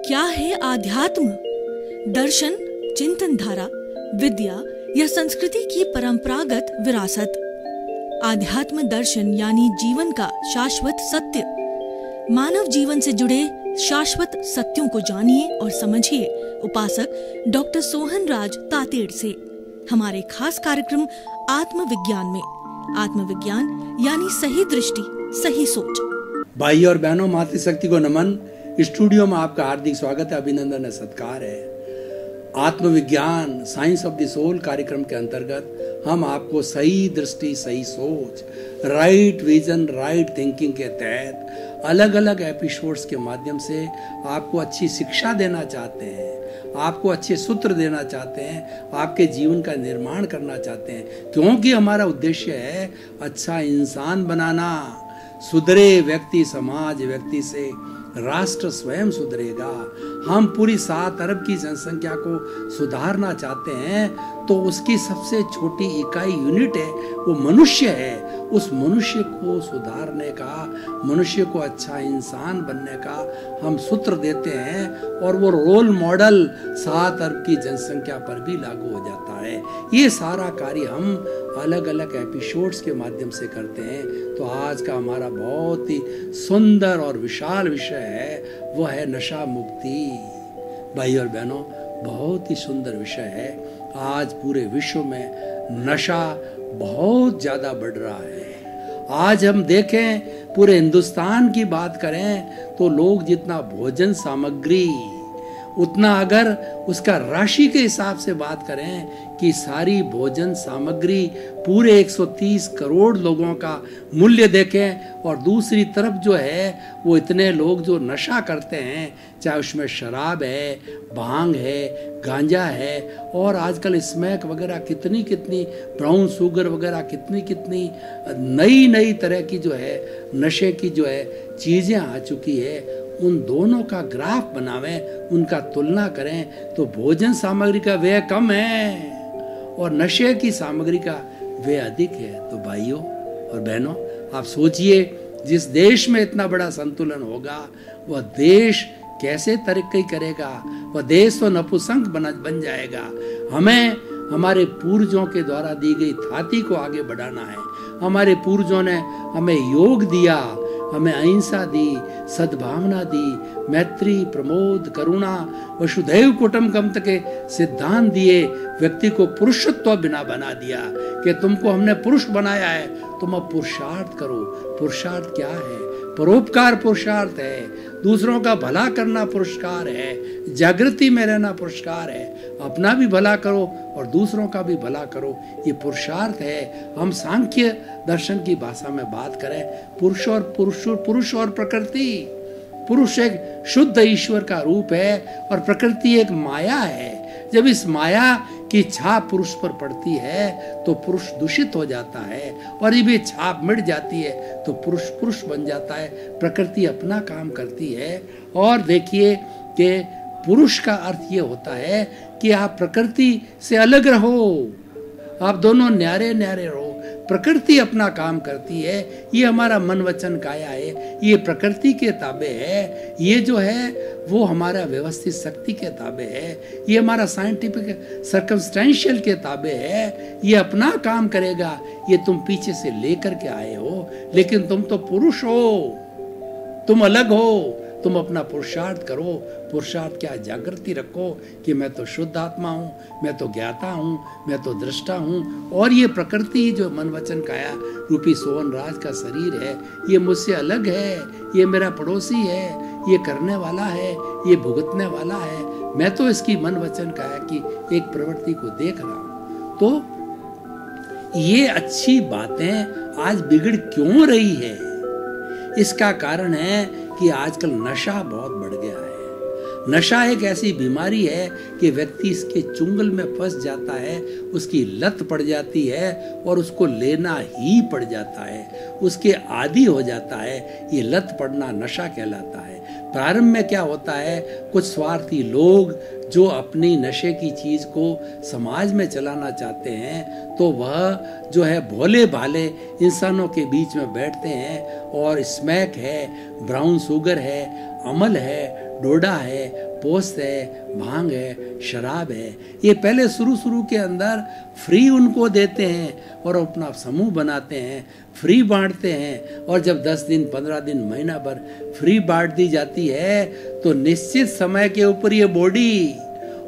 क्या है आध्यात्म? दर्शन, चिंतन धारा, विद्या या संस्कृति की परंपरागत विरासत। आध्यात्म दर्शन यानी जीवन का शाश्वत सत्य। मानव जीवन से जुड़े शाश्वत सत्यों को जानिए और समझिए उपासक डॉक्टर सोहन राज तातेड़ से हमारे खास कार्यक्रम आत्मविज्ञान में। आत्मविज्ञान यानी सही दृष्टि, सही सोच। भाई और बहनों, मातृशक्ति को नमन। स्टूडियो में आपका हार्दिक स्वागत है, अभिनंदन है, सत्कार है। आत्मविज्ञान साइंस ऑफ द सोल कार्यक्रम के अंतर्गत हम आपको सही दृष्टि, सही सोच, राइट विजन, राइट थिंकिंग के तहत अलग अलग एपिसोड्स के माध्यम से आपको अच्छी शिक्षा देना चाहते हैं, आपको अच्छे सूत्र देना चाहते हैं, आपके जीवन का निर्माण करना चाहते हैं, क्योंकि हमारा उद्देश्य है अच्छा इंसान बनाना। सुधरे व्यक्ति समाज, व्यक्ति से राष्ट्र स्वयं सुधरेगा। हम पूरी 7 अरब की जनसंख्या को सुधारना चाहते हैं, तो उसकी सबसे छोटी इकाई यूनिट है वो मनुष्य है। उस मनुष्य को सुधारने का, मनुष्य को अच्छा इंसान बनने का हम सूत्र देते हैं, और वो रोल मॉडल 7 अरब की जनसंख्या पर भी लागू हो जाता है। ये सारा कार्य हम अलग अलग एपिसोड्स के माध्यम से करते हैं। तो आज का हमारा बहुत ही सुंदर और विशाल विषय है, वो है नशा मुक्ति। भाई और बहनों, बहुत ही सुंदर विषय है। आज पूरे विश्व में नशा बहुत ज़्यादा बढ़ रहा है। आज हम देखें, पूरे हिंदुस्तान की बात करें तो लोग जितना भोजन सामग्री, उतना अगर उसका राशि के हिसाब से बात करें कि सारी भोजन सामग्री पूरे 130 करोड़ लोगों का मूल्य देखें, और दूसरी तरफ जो है वो इतने लोग जो नशा करते हैं, चाहे उसमें शराब है, भांग है, गांजा है, और आजकल स्मैक वगैरह कितनी कितनी, ब्राउन शुगर वगैरह कितनी कितनी नई नई तरह की जो है नशे की जो है चीज़ें आ चुकी है। उन दोनों का ग्राफ बनावें, उनका तुलना करें तो भोजन सामग्री का व्यय कम है और नशे की सामग्री का व्यय अधिक है। तो भाइयों और बहनों, आप सोचिए, जिस देश में इतना बड़ा संतुलन होगा वह देश कैसे तरक्की करेगा? वह देश तो नपुंसक बन जाएगा। हमें हमारे पूर्वजों के द्वारा दी गई थाती को आगे बढ़ाना है। हमारे पूर्वजों ने हमें योग दिया, हमें अहिंसा दी, सद्भावना दी, मैत्री, प्रमोद, करुणा, वसुधैव कुटुम्बकम के सिद्धांत दिए। व्यक्ति को पुरुषत्व बिना बना दिया कि तुमको हमने पुरुष बनाया है, तुम अब पुरुषार्थ करो। पुरुषार्थ क्या है? परोपकार पुरुषार्थ है, दूसरों का भला करना पुरस्कार है, जागृति में रहना पुरस्कार है। अपना भी भला करो और दूसरों का भी भला करो, ये पुरुषार्थ है। हम सांख्य दर्शन की भाषा में बात करें, पुरुष और प्रकृति। पुरुष एक शुद्ध ईश्वर का रूप है और प्रकृति एक माया है। जब इस माया की छाप पुरुष पर पड़ती है तो पुरुष दूषित हो जाता है, और जब ये छाप मिट जाती है तो पुरुष पुरुष बन जाता है, प्रकृति अपना काम करती है। और देखिए कि पुरुष का अर्थ ये होता है कि आप प्रकृति से अलग रहो, आप दोनों न्यारे न्यारे रहो। प्रकृति अपना काम करती है, ये हमारा मन वचन काया है, ये प्रकृति के ताबे है। ये जो है वो हमारा व्यवस्थित शक्ति के ताबे है, ये हमारा साइंटिफिक सर्कमस्टेंशियल के ताबे है। ये अपना काम करेगा, ये तुम पीछे से लेकर के आए हो, लेकिन तुम तो पुरुष हो, तुम अलग हो। तुम अपना पुरुषार्थ करो। पुरुषार्थ क्या? जागृति रखो कि मैं तो शुद्ध आत्मा हूँ, मैं तो ज्ञाता हूँ, मैं तो दृष्टा हूँ, और ये प्रकृति जो मन वचन काया रूपी सोहन राज का शरीर है, ये मुझसे अलग है, ये मेरा पड़ोसी है, ये करने वाला है, ये भुगतने वाला है। मैं तो इसकी मन वचन काया की एक प्रवृत्ति को देख रहा हूँ। तो ये अच्छी बातें आज बिगड़ क्यों रही है? इसका कारण है कि आजकल नशा बहुत बढ़ गया है। नशा एक ऐसी बीमारी है कि व्यक्ति इसके चुंगल में फंस जाता है, उसकी लत पड़ जाती है और उसको लेना ही पड़ जाता है, उसके आदी हो जाता है। ये लत पड़ना नशा कहलाता है। प्रारंभ में क्या होता है, कुछ स्वार्थी लोग जो अपनी नशे की चीज को समाज में चलाना चाहते हैं, तो वह जो है भोले भाले इंसानों के बीच में बैठते हैं और स्मैक है, ब्राउन शुगर है, अमल है, डोडा है, पोस्त है, भांग है, शराब है, ये पहले शुरू के अंदर फ्री उनको देते हैं और अपना समूह बनाते हैं, फ्री बांटते हैं। और जब 10 दिन, 15 दिन, महीना भर फ्री बांट दी जाती है तो निश्चित समय के ऊपर ये बॉडी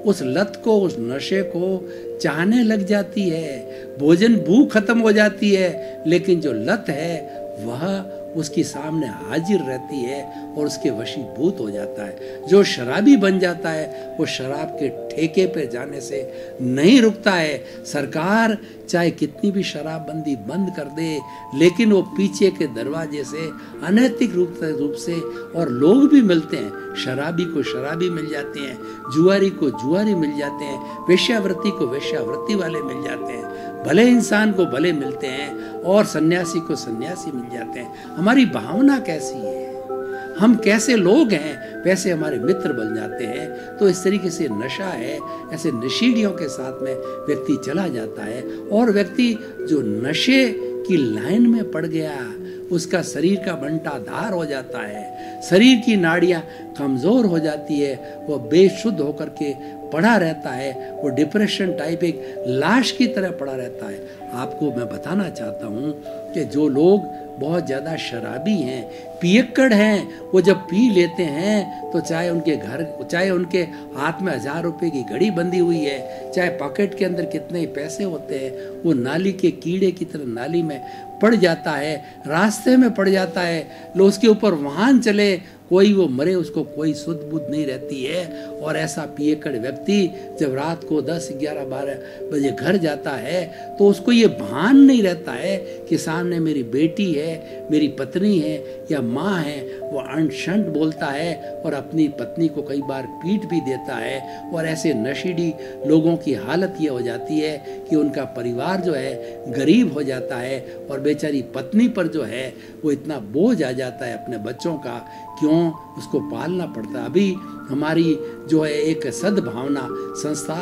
उस लत को, उस नशे को चाहने लग जाती है। भोजन भूख खत्म हो जाती है, लेकिन जो लत है वह उसकी सामने हाजिर रहती है और उसके वशीभूत हो जाता है। जो शराबी बन जाता है वो शराब के ठेके पे जाने से नहीं रुकता है। सरकार चाहे कितनी भी शराबबंदी बंद कर दे, लेकिन वो पीछे के दरवाजे से अनैतिक रूप से और लोग भी मिलते हैं। शराबी को शराबी मिल जाते हैं, जुआरी को जुआरी मिल जाते हैं, वेश्यावृत्ति को वेश्यावृत्ति वाले मिल जाते हैं, भले इंसान को भले मिलते हैं और सन्यासी को सन्यासी मिल जाते हैं। हमारी भावना कैसी है, हम कैसे लोग हैं वैसे हमारे मित्र बन जाते हैं। तो इस तरीके से नशा है, ऐसे नशीलियों के साथ में व्यक्ति चला जाता है और व्यक्ति जो नशे की लाइन में पड़ गया उसका शरीर का बंटाधार हो जाता है, शरीर की नाड़ियां कमजोर हो जाती है, वो बेशुद्ध होकर के पड़ा रहता है, वो डिप्रेशन टाइप एक लाश की तरह पड़ा रहता है। आपको मैं बताना चाहता हूँ कि जो लोग बहुत ज़्यादा शराबी हैं, पियक्कड़ हैं, वो जब पी लेते हैं तो चाहे उनके घर, चाहे उनके हाथ में 1000 रुपए की घड़ी बंधी हुई है, चाहे पॉकेट के अंदर कितने ही पैसे होते हैं, वो नाली के कीड़े की तरह नाली में पड़ जाता है, रास्ते में पड़ जाता है। लो उसके ऊपर वाहन चले, कोई वो मरे उसको कोई सुध बुध नहीं रहती है। और ऐसा पियक्कड़ व्यक्ति जब रात को 10, 11, 12 बजे घर जाता है तो उसको ये भान नहीं रहता है कि सामने मेरी बेटी है, मेरी पत्नी है या माँ है। वो अनशंट बोलता है और अपनी पत्नी को कई बार पीट भी देता है। और ऐसे नशीली लोगों की हालत ये हो जाती है कि उनका परिवार जो है गरीब हो जाता है और बेचारी पत्नी पर जो है वो इतना बोझ आ जाता है अपने बच्चों का, क्यों उसको पालना पड़ता है। अभी हमारी जो है एक सद्भावना संस्था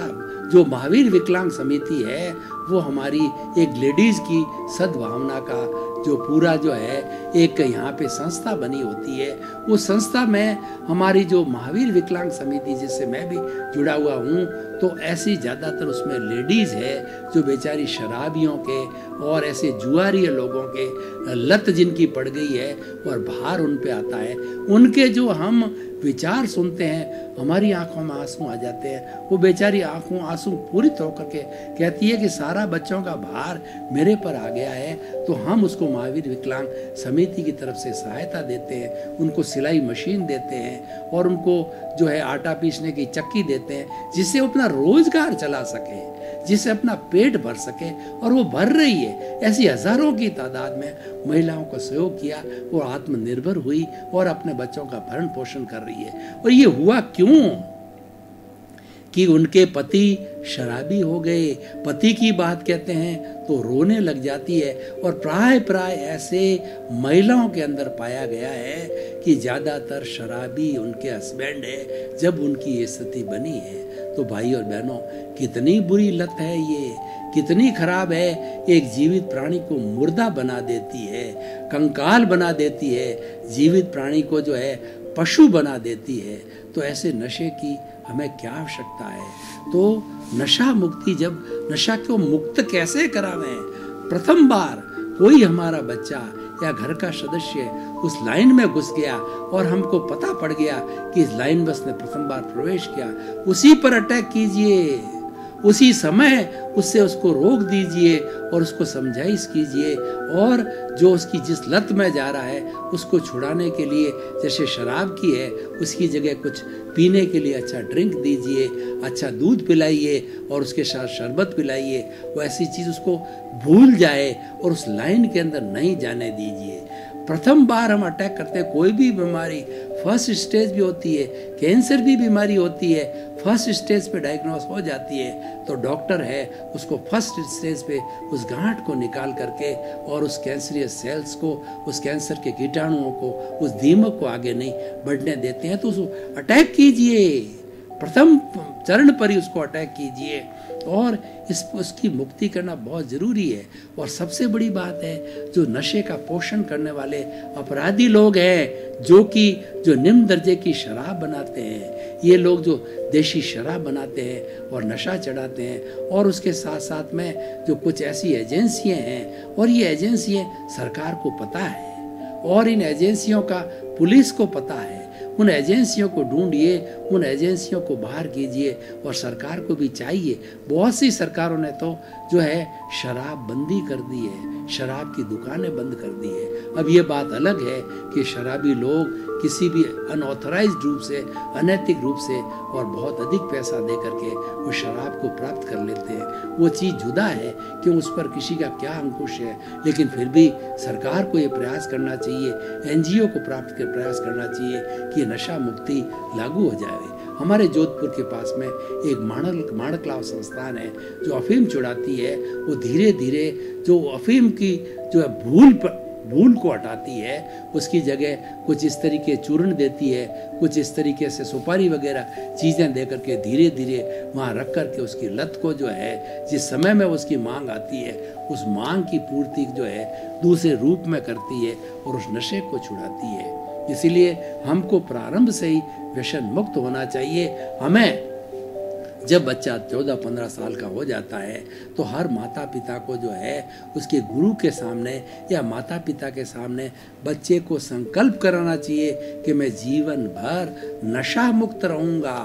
जो महावीर विकलांग समिति है, वो हमारी एक लेडीज़ की सद्भावना का जो पूरा जो है एक यहाँ पे संस्था बनी होती है। उस संस्था में हमारी जो महावीर विकलांग समिति जिससे मैं भी जुड़ा हुआ हूँ, तो ऐसी ज़्यादातर उसमें लेडीज़ है जो बेचारी शराबियों के और ऐसे जुआरी लोगों के लत जिनकी पड़ गई है और भार उन पे आता है। उनके जो हम विचार सुनते हैं हमारी आंखों में आंसू आ जाते हैं। वो बेचारी आंसू पूरी होकर के कहती है कि सारा बच्चों का भार मेरे पर आ गया है। तो हम उसको महावीर विकलांग समिति की तरफ से सहायता देते हैं, उनको सिलाई मशीन देते हैं और उनको जो है आटा पीसने की चक्की देते हैं, जिससे वो अपना रोजगार चला सके, जिससे अपना पेट भर सके। और वो भर रही है। ऐसी हजारों की तादाद में महिलाओं को सहयोग किया, वो आत्मनिर्भर हुई और अपने बच्चों का भरण पोषण कर रही है। और ये हुआ क्यों कि उनके पति शराबी हो गए। पति की बात कहते हैं तो रोने लग जाती है। और प्राय ऐसे महिलाओं के अंदर पाया गया है कि ज़्यादातर शराबी उनके हस्बैंड है जब उनकी ये स्थिति बनी है। तो भाई और बहनों, कितनी बुरी लत है ये, कितनी खराब है। एक जीवित प्राणी को मुर्दा बना देती है, कंकाल बना देती है, जीवित प्राणी को जो है पशु बना देती है। तो ऐसे नशे की हमें क्या आवश्यकता है। तो नशा मुक्ति, जब नशा को मुक्त कैसे करावें। प्रथम बार कोई हमारा बच्चा या घर का सदस्य उस लाइन में घुस गया और हमको पता पड़ गया कि इस लाइन में उसने प्रथम बार प्रवेश किया, उसी पर अटैक कीजिए, उसी समय उसको रोक दीजिए और उसको समझाइश कीजिए। और जो उसकी जिस लत में जा रहा है उसको छुड़ाने के लिए, जैसे शराब की है उसकी जगह कुछ पीने के लिए अच्छा ड्रिंक दीजिए, अच्छा दूध पिलाइए और उसके साथ शरबत पिलाइए। वो ऐसी चीज़ उसको भूल जाए और उस लाइन के अंदर नहीं जाने दीजिए। प्रथम बार हम अटैक करते हैं, कोई भी बीमारी फर्स्ट स्टेज भी होती है, कैंसर भी बीमारी होती है, फर्स्ट स्टेज पे डायग्नोस हो जाती है, तो डॉक्टर है उसको फर्स्ट स्टेज पे उस गांठ को निकाल करके और उस कैंसरियस सेल्स को, उस कैंसर के कीटाणुओं को, उस दीमक को आगे नहीं बढ़ने देते हैं। तो उसको अटैक कीजिए, प्रथम चरण पर ही उसको अटैक कीजिए और उसकी मुक्ति करना बहुत ज़रूरी है। और सबसे बड़ी बात है, जो नशे का पोषण करने वाले अपराधी लोग हैं, जो निम्न दर्जे की शराब बनाते हैं, ये लोग जो देशी शराब बनाते हैं और नशा चढ़ाते हैं, और उसके साथ साथ में जो कुछ ऐसी एजेंसियां हैं, और ये एजेंसियां सरकार को पता है और इन एजेंसियों का पुलिस को पता है, उन एजेंसियों को ढूंढिए, उन एजेंसियों को बाहर कीजिए। और सरकार को भी चाहिए, बहुत सी सरकारों ने तो जो है शराब बंदी कर दी है, शराब की दुकानें बंद कर दी है। अब ये बात अलग है कि शराबी लोग किसी भी अनऑथराइज्ड रूप से, अनैतिक रूप से और बहुत अधिक पैसा दे करके वो शराब को प्राप्त कर लेते हैं, वो चीज़ जुदा है कि उस पर किसी का क्या अंकुश है। लेकिन फिर भी सरकार को ये प्रयास करना चाहिए, एनजीओ को प्राप्त कर प्रयास करना चाहिए कि नशा मुक्ति लागू हो जाए। हमारे जोधपुर के पास में एक माणकलाव संस्थान है जो अफीम चुराती है। वो धीरे धीरे जो अफीम की जो है भूल को हटाती है, उसकी जगह कुछ इस तरीके चूर्ण देती है, कुछ इस तरीके से सुपारी वगैरह चीज़ें दे करके धीरे धीरे वहाँ रख करके उसकी लत को जो है, जिस समय में उसकी मांग आती है, उस मांग की पूर्ति जो है दूसरे रूप में करती है और उस नशे को छुड़ाती है। इसीलिए हमको प्रारंभ से ही व्यसन मुक्त होना चाहिए। हमें जब बच्चा 14-15 साल का हो जाता है तो हर माता पिता को जो है उसके गुरु के सामने या माता पिता के सामने बच्चे को संकल्प कराना चाहिए कि मैं जीवन भर नशा मुक्त रहूँगा।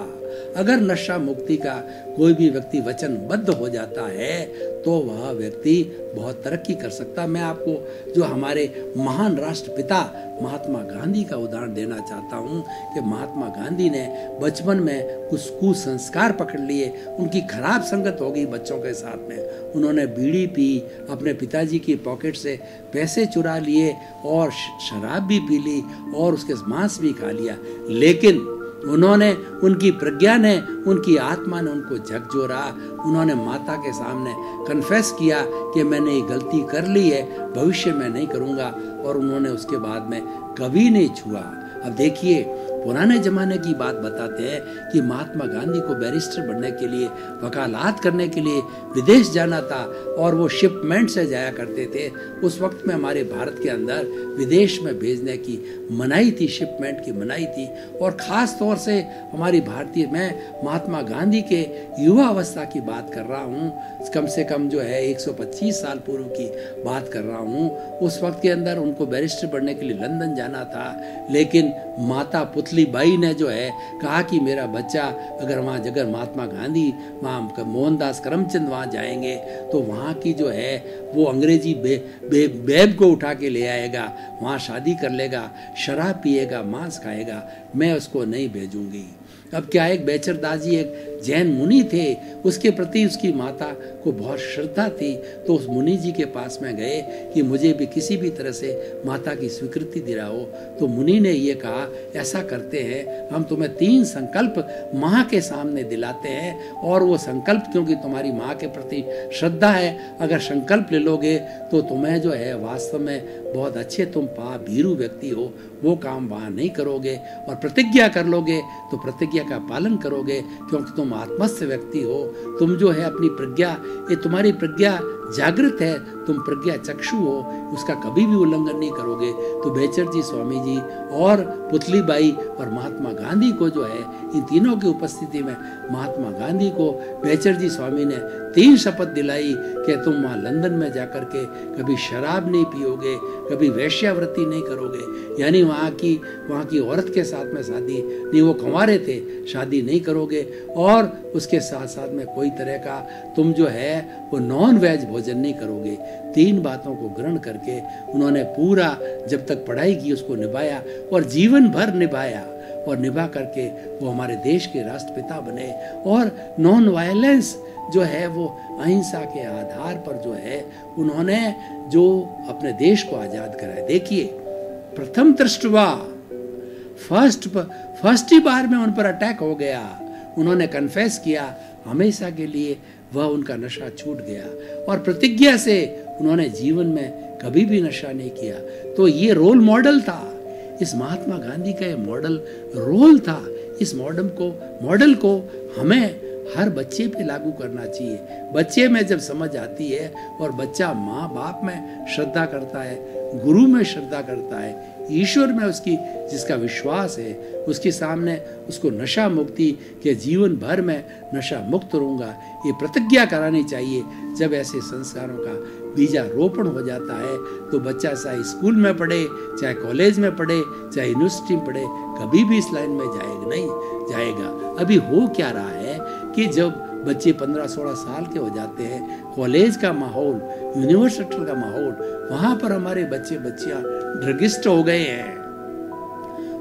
अगर नशा मुक्ति का कोई भी व्यक्ति वचनबद्ध हो जाता है तो वह व्यक्ति बहुत तरक्की कर सकता। मैं आपको जो हमारे महान राष्ट्रपिता महात्मा गांधी का उदाहरण देना चाहता हूँ कि महात्मा गांधी ने बचपन में कुछ कुसंस्कार पकड़ लिए, उनकी खराब संगत हो गई बच्चों के साथ में, उन्होंने बीड़ी पी, अपने पिताजी की पॉकेट से पैसे चुरा लिए और शराब भी पी ली और उसके मांस भी खा लिया। लेकिन उन्होंने, उनकी प्रज्ञा ने, उनकी आत्मा ने उनको झकझोरा। उन्होंने माता के सामने कन्फेस किया कि मैंने ये गलती कर ली है, भविष्य में नहीं करूँगा, और उन्होंने उसके बाद में कभी नहीं छुआ। अब देखिए, पुराने ज़माने की बात बताते हैं कि महात्मा गांधी को बैरिस्टर बनने के लिए, वकालत करने के लिए विदेश जाना था और वो शिपमेंट से जाया करते थे। उस वक्त में हमारे भारत के अंदर विदेश में भेजने की मनाही थी, शिपमेंट की मनाही थी। और ख़ास तौर से हमारी भारतीय, मैं महात्मा गांधी के युवा अवस्था की बात कर रहा हूँ, कम से कम जो है 125 साल पूर्व की बात कर रहा हूँ। उस वक्त के अंदर उनको बैरिस्टर बनने के लिए लंदन जाना था, लेकिन माता पुतली बाई ने जो है कहा कि मेरा बच्चा अगर वहाँ जगह महात्मा गांधी, वहाँ मोहनदास करमचंद वहाँ जाएंगे तो वहाँ की जो है वो अंग्रेजी बेब को उठा के ले आएगा, वहाँ शादी कर लेगा, शराब पिएगा, मांस खाएगा, मैं उसको नहीं भेजूंगी। अब क्या, एक बेचर दास जी एक जैन मुनि थे, उसके प्रति उसकी माता को बहुत श्रद्धा थी, तो उस मुनि जी के पास में गए कि मुझे भी किसी भी तरह से माता की स्वीकृति दिलाओ। तो मुनि ने ये कहा, ऐसा करते हैं, हम तुम्हें 3 संकल्प माँ के सामने दिलाते हैं, और वो संकल्प, क्योंकि तुम्हारी माँ के प्रति श्रद्धा है, अगर संकल्प ले लोगे तो तुम्हें जो है वास्तव में बहुत अच्छे, तुम भीरू व्यक्ति हो, वो काम वहाँ नहीं करोगे, और प्रतिज्ञा कर लोगे तो प्रतिज्ञा का पालन करोगे, क्योंकि तुम आत्मस्थ व्यक्ति हो, तुम जो है अपनी प्रज्ञा, ये तुम्हारी प्रज्ञा जागृत है, तुम प्रज्ञा चक्षु हो, उसका कभी भी उल्लंघन नहीं करोगे। तो बेचर जी स्वामी जी और पुतली बाई और महात्मा गांधी को जो है, इन तीनों की उपस्थिति में महात्मा गांधी को बेचर जी स्वामी ने 3 शपथ दिलाई कि तुम वहाँ लंदन में जाकर के कभी शराब नहीं पियोगे, कभी वेश्यावृत्ति नहीं करोगे, यानी वहाँ की औरत के साथ में शादी नहीं, वो कुंवारे थे, शादी नहीं करोगे, और उसके साथ साथ में कोई तरह का तुम जो है वो नॉन वेज भोजन नहीं करोगे। 3 बातों को ग्रहण करके उन्होंने पूरा जब तक पढ़ाई की उसको निभाया और जीवन भर निभाया, और निभा करके वो हमारे देश के राष्ट्रपिता बने। और नॉन वायलेंस जो है वो अहिंसा के आधार पर जो है उन्होंने जो अपने देश को आज़ाद कराया। देखिए, प्रथम दृष्टवा फर्स्ट ही बार में उन पर अटैक हो गया, उन्होंने कन्फेस किया, हमेशा के लिए वह उनका नशा छूट गया, और प्रतिज्ञा से उन्होंने जीवन में कभी भी नशा नहीं किया। तो ये रोल मॉडल था, इस महात्मा गांधी का ये मॉडल रोल था इस मॉडल को हमें हर बच्चे पे लागू करना चाहिए। बच्चे में जब समझ आती है और बच्चा माँ बाप में श्रद्धा करता है, गुरु में श्रद्धा करता है, ईश्वर में उसकी जिसका विश्वास है, उसके सामने उसको नशा मुक्ति के जीवन भर में नशा मुक्त रहूँगा ये प्रतिज्ञा करानी चाहिए। जब ऐसे संस्कारों का बीजारोपण हो जाता है तो बच्चा चाहे स्कूल में पढ़े, चाहे कॉलेज में पढ़े, चाहे यूनिवर्सिटी में पढ़े, कभी भी इस लाइन में जाएगा। अभी हो क्या रहा है कि जब बच्चे 15-16 साल के हो जाते हैं, कॉलेज का माहौल, यूनिवर्सिटी का माहौल, वहाँ पर हमारे बच्चे बच्चियाँ ड्रगिस्ट हो गए हैं।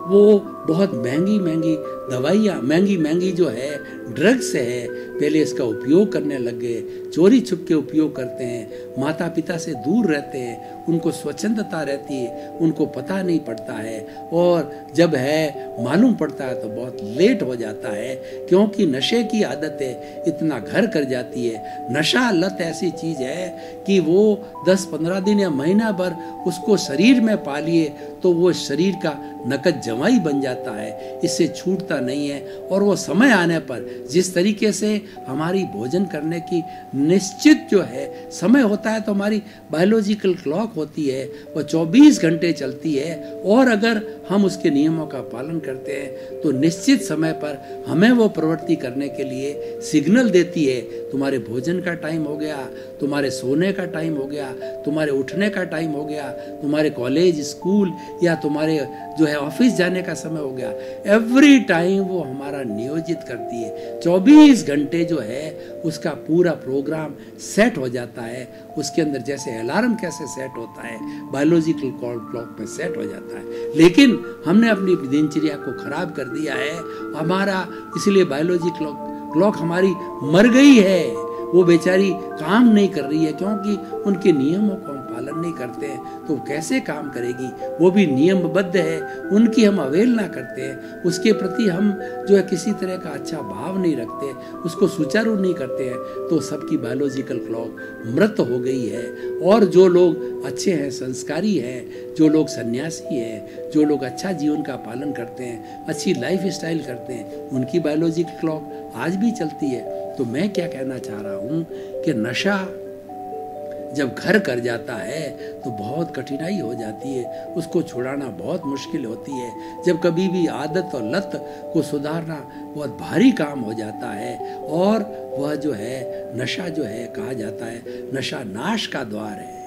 वो बहुत महंगी दवाइयाँ, महंगी जो है ड्रग्स है, पहले इसका उपयोग करने लग गए, चोरी छुप के उपयोग करते हैं, माता पिता से दूर रहते हैं, उनको स्वच्छंदता रहती है, उनको पता नहीं पड़ता है, और जब है मालूम पड़ता है तो बहुत लेट हो जाता है, क्योंकि नशे की आदतें इतना घर कर जाती है। नशा लत ऐसी चीज है कि वो 10-15 दिन या महीना भर उसको शरीर में पा लिए तो वो शरीर का नकद जमाई बन जाता है, इससे छूटता नहीं है। और वो समय आने पर जिस तरीके से हमारी भोजन करने की निश्चित जो है समय होता है, तो हमारी बायोलॉजिकल क्लॉक होती है, वो 24 घंटे चलती है, और अगर हम उसके नियमों का पालन करते हैं तो निश्चित समय पर हमें वो प्रवृत्ति करने के लिए सिग्नल देती है। तुम्हारे भोजन का टाइम हो गया, तुम्हारे सोने का टाइम हो गया, तुम्हारे उठने का टाइम हो गया, तुम्हारे कॉलेज स्कूल या तुम्हारे जो है ऑफिस जाने का समय हो गया। एवरी टाइम वो हमारा नियोजित करती है। 24 घंटे जो है उसका पूरा प्रोग्राम सेट हो जाता है। उसके अंदर जैसे अलार्म कैसे सेट होता है, बायोलॉजिकल क्लॉक में सेट हो जाता है। लेकिन हमने अपनी दिनचर्या को खराब कर दिया है हमारा, इसलिए बायोलॉजिकल क्लॉक हमारी मर गई है। वो बेचारी काम नहीं कर रही है, क्योंकि उनके नियमों को हम पालन नहीं करते हैं तो कैसे काम करेगी। वो भी नियमबद्ध है, उनकी हम अवहेलना करते हैं, उसके प्रति हम जो है किसी तरह का अच्छा भाव नहीं रखते, उसको सुचारू नहीं करते हैं, तो सबकी बायोलॉजिकल क्लॉक मृत हो गई है। और जो लोग अच्छे हैं, संस्कारी हैं, जो लोग सन्यासी हैं, जो लोग अच्छा जीवन का पालन करते हैं, अच्छी लाइफ स्टाइल करते हैं, उनकी बायोलॉजिकल क्लॉक आज भी चलती है। तो मैं क्या कहना चाह रहा हूँ कि नशा जब घर कर जाता है तो बहुत कठिनाई हो जाती है, उसको छुड़ाना बहुत मुश्किल होती है। जब कभी भी आदत और लत को सुधारना बहुत भारी काम हो जाता है, और वह जो है नशा जो है कहा जाता है नशा नाश का द्वार है।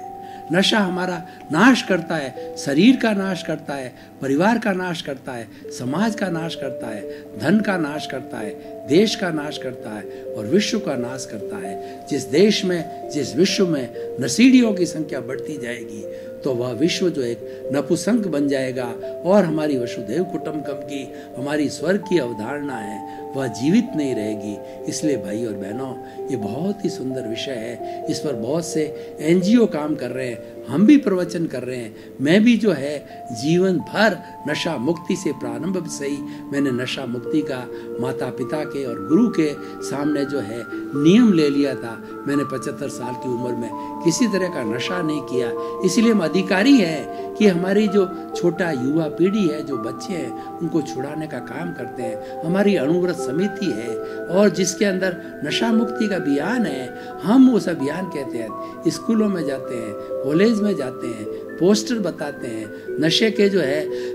नशा हमारा नाश करता है, शरीर का नाश करता है, परिवार का नाश करता है, समाज का नाश करता है, धन का नाश करता है, देश का नाश करता है और विश्व का नाश करता है। जिस देश में, जिस विश्व में नशीड़ियों की संख्या बढ़ती जाएगी तो वह विश्व जो एक नपुंसक बन जाएगा, और हमारी वसुधैव कुटुंबकम की, हमारी स्वर्ग की अवधारणा है वह जीवित नहीं रहेगी। इसलिए भाई और बहनों, ये बहुत ही सुंदर विषय है, इस पर बहुत से एनजीओ काम कर रहे हैं, हम भी प्रवचन कर रहे हैं। मैं भी जो है जीवन भर नशा मुक्ति से प्रारंभ से ही मैंने नशा मुक्ति का माता पिता के और गुरु के सामने जो है नियम ले लिया था। मैंने 75 साल की उम्र में किसी तरह का नशा नहीं किया। इसलिए हम अधिकारी हैं कि हमारी जो छोटा युवा पीढ़ी है, जो बच्चे हैं, उनको छुड़ाने का काम करते हैं। हमारी अणुव्रत समिति है और जिसके अंदर नशा मुक्ति का अभियान है। हम उस अभियान के तहत स्कूलों में जाते हैं, कॉलेज में जाते हैं, पोस्टर बताते हैं, नशे के जो है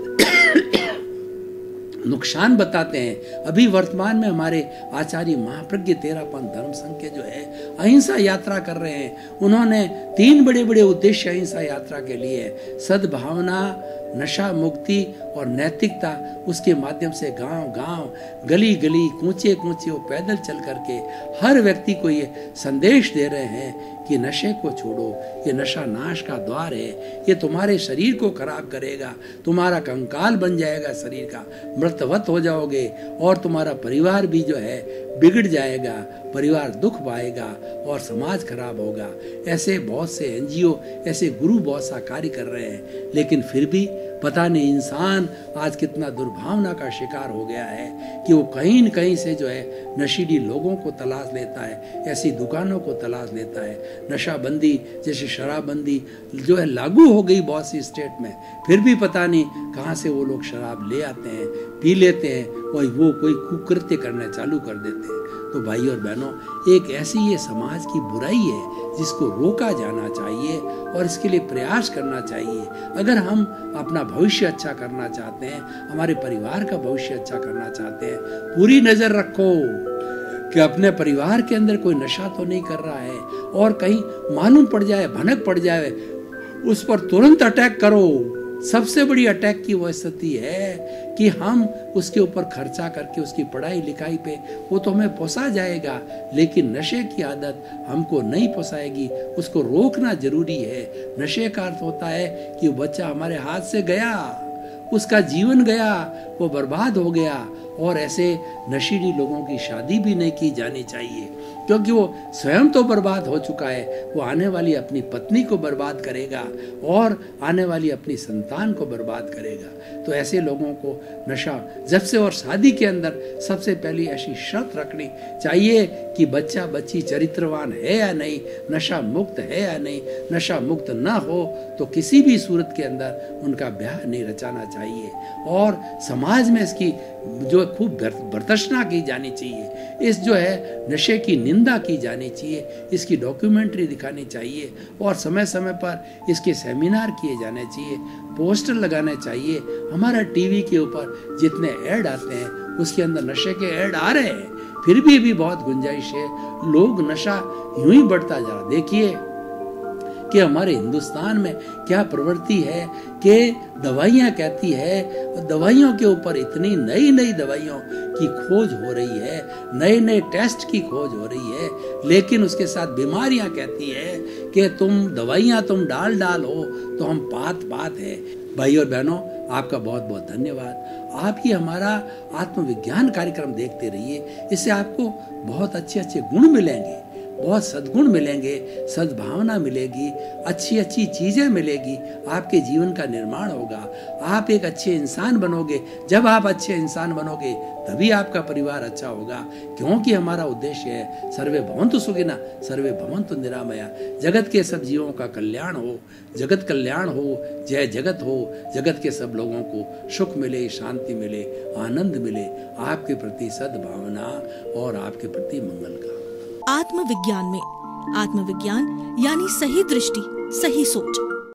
नुकसान बताते हैं। अभी वर्तमान में हमारे आचार्य महाप्रज्ञ तेरापंथ धर्म संघ के जो है अहिंसा यात्रा कर रहे हैं। उन्होंने 3 बड़े बड़े उद्देश्य अहिंसा यात्रा के लिए, सद्भावना, नशा मुक्ति और नैतिकता, उसके माध्यम से गांव गांव, गली गली, कूचे कूचे वो पैदल चल करके हर व्यक्ति को ये संदेश दे रहे हैं कि नशे को छोड़ो, ये नशा नाश का द्वार है, ये तुम्हारे शरीर को खराब करेगा, तुम्हारा कंकाल बन जाएगा, शरीर का मृतवत हो जाओगे और तुम्हारा परिवार भी जो है बिगड़ जाएगा। परिवार दुख पाएगा और समाज खराब होगा। ऐसे बहुत से एनजीओ, ऐसे गुरु बहुत सा कार्य कर रहे हैं, लेकिन फिर भी पता नहीं इंसान आज कितना दुर्भावना का शिकार हो गया है कि वो कहीं न कहीं से जो है नशीली लोगों को तलाश लेता है, ऐसी दुकानों को तलाश लेता है। नशाबंदी जैसे शराबबंदी जो है लागू हो गई बहुत सी स्टेट में, फिर भी पता नहीं कहाँ से वो लोग शराब ले आते हैं, पी लेते हैं और वो कोई कुकृत्य करना चालू कर देते हैं। तो भाई और बहनों, एक ऐसी ये समाज की बुराई है जिसको रोका जाना चाहिए और इसके लिए प्रयास करना चाहिए। अगर हम अपना भविष्य अच्छा करना चाहते हैं, हमारे परिवार का भविष्य अच्छा करना चाहते हैं, पूरी नजर रखो कि अपने परिवार के अंदर कोई नशा तो नहीं कर रहा है, और कहीं मालूम पड़ जाए, भनक पड़ जाए, उस पर तुरंत अटैक करो। सबसे बड़ी अटैक की वो स्थिति है कि हम उसके ऊपर खर्चा करके उसकी पढ़ाई लिखाई पे वो तो हमें पोसा जाएगा, लेकिन नशे की आदत हमको नहीं पोसाएगी। उसको रोकना जरूरी है। नशे का अर्थ होता है कि वो बच्चा हमारे हाथ से गया, उसका जीवन गया, वो बर्बाद हो गया। और ऐसे नशीली लोगों की शादी भी नहीं की जानी चाहिए, क्योंकि वो स्वयं तो बर्बाद हो चुका है, वो आने वाली अपनी पत्नी को बर्बाद करेगा और आने वाली अपनी संतान को बर्बाद करेगा। तो ऐसे लोगों को नशा जब से, और शादी के अंदर सबसे पहली ऐसी शर्त रखनी चाहिए कि बच्चा बच्ची चरित्रवान है या नहीं, नशा मुक्त है या नहीं। नशा मुक्त ना हो तो किसी भी सूरत के अंदर उनका ब्याह नहीं रचाना चाहिए। और समाज में इसकी जो खूब भर्त्सना की जानी चाहिए, इस जो है नशे की निंदा की जानी चाहिए, इसकी डॉक्यूमेंट्री दिखानी चाहिए और समय समय पर इसके सेमिनार किए जाने चाहिए, पोस्टर लगाने चाहिए। हमारा टीवी के ऊपर जितने ऐड आते हैं उसके अंदर नशे के ऐड आ रहे हैं, फिर भी बहुत गुंजाइश है। लोग नशा यूं ही बढ़ता जा रहा। देखिए कि हमारे हिंदुस्तान में क्या प्रवृत्ति है कि दवाइयाँ कहती है, दवाइयों के ऊपर इतनी नई नई दवाइयों की खोज हो रही है, नए नए टेस्ट की खोज हो रही है, लेकिन उसके साथ बीमारियां कहती है कि तुम दवाइयाँ तुम डाल हो तो हम पात है। भाई और बहनों, आपका बहुत बहुत धन्यवाद। आप ये हमारा आत्मविज्ञान कार्यक्रम देखते रहिए, इससे आपको बहुत अच्छे गुण मिलेंगे, बहुत सद्गुण मिलेंगे, सद्भावना मिलेगी, अच्छी अच्छी चीज़ें मिलेगी, आपके जीवन का निर्माण होगा, आप एक अच्छे इंसान बनोगे। जब आप अच्छे इंसान बनोगे तभी आपका परिवार अच्छा होगा, क्योंकि हमारा उद्देश्य है सर्वे भवन्तु सुखिनः सर्वे भवन्तु निरामया। जगत के सब जीवों का कल्याण हो, जगत कल्याण हो, जय जगत हो, जगत के सब लोगों को सुख मिले, शांति मिले, आनंद मिले, आपके प्रति सद्भावना और आपके प्रति मंगल का। आत्मविज्ञान में आत्मविज्ञान यानी सही दृष्टि, सही सोच।